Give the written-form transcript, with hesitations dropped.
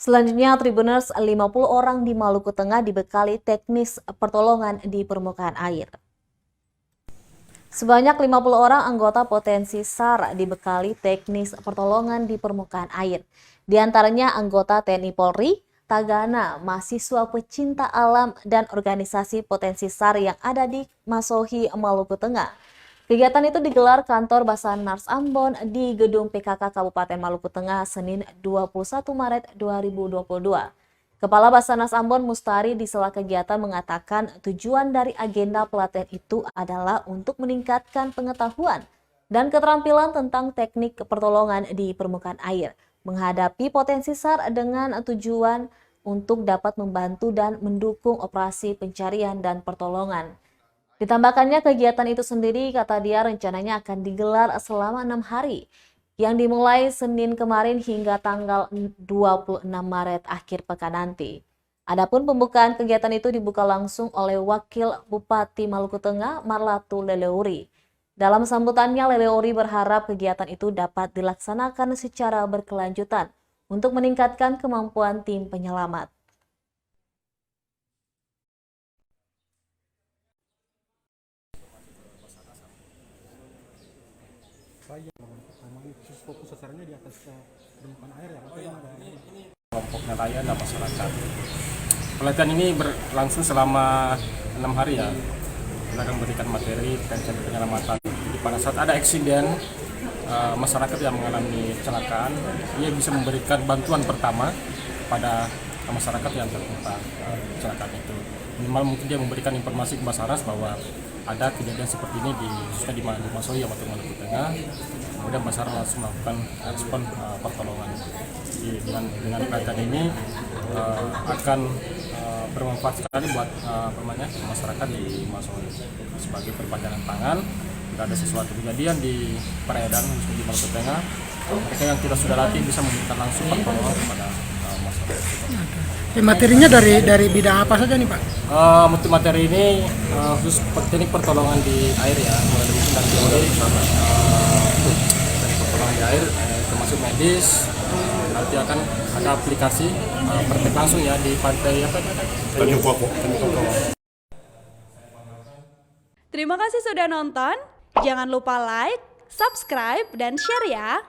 Selanjutnya, Tribuners 50 orang di Maluku Tengah dibekali teknis pertolongan di permukaan air. Sebanyak 50 orang anggota potensi SAR dibekali teknis pertolongan di permukaan air. Di antaranya anggota TNI Polri, Tagana, mahasiswa pecinta alam, dan organisasi potensi SAR yang ada di Masohi, Maluku Tengah. Kegiatan itu digelar kantor Basarnas Ambon di Gedung PKK Kabupaten Maluku Tengah Senin 21 Maret 2022. Kepala Basarnas Ambon Mustari di sela kegiatan mengatakan tujuan dari agenda pelatihan itu adalah untuk meningkatkan pengetahuan dan keterampilan tentang teknik pertolongan di permukaan air, menghadapi potensi SAR dengan tujuan untuk dapat membantu dan mendukung operasi pencarian dan pertolongan. Ditambahkannya kegiatan itu sendiri, kata dia, rencananya akan digelar selama 6 hari, yang dimulai Senin kemarin hingga tanggal 26 Maret akhir pekan nanti. Adapun pembukaan kegiatan itu dibuka langsung oleh Wakil Bupati Maluku Tengah, Marlatu Leleuri. Dalam sambutannya, Leleuri berharap kegiatan itu dapat dilaksanakan secara berkelanjutan untuk meningkatkan kemampuan tim penyelamat. Memang fokus sasarannya di atas permukaan air ya, kelompok nelayan dan masyarakat. Pelatihan ini berlangsung selama 6 hari ya. Kita akan memberikan materi terkait penyelamatan. Jadi pada saat ada eksiden masyarakat yang mengalami kecelakaan, ia bisa memberikan bantuan pertama pada masyarakat yang tertimpa kecelakaan itu. Minimal mungkin dia memberikan informasi ke Basarnas bahwa ada kejadian seperti ini khususnya di Masohi atau Maluku Tengah. Kemudian Basarnas langsung melakukan respon pertolongan. Jadi dengan pelatihan ini akan bermanfaat sekali buat masyarakat di Masohi sebagai perpanjangan tangan. Jika ada sesuatu kejadian di perairan khususnya di Maluku Tengah, mereka yang tidak sudah latih bisa memberikan langsung pertolongan kepada masyarakat. Materinya dari bidang apa saja nih Pak? Untuk materi ini khusus teknik pertolongan di air ya, mulai dari dari teori, teknik pertolongan di air, termasuk medis. Nanti akan ada aplikasi praktek langsung ya di pantai Tanjung Koko. Terima kasih sudah nonton. Jangan lupa like, subscribe, dan share ya.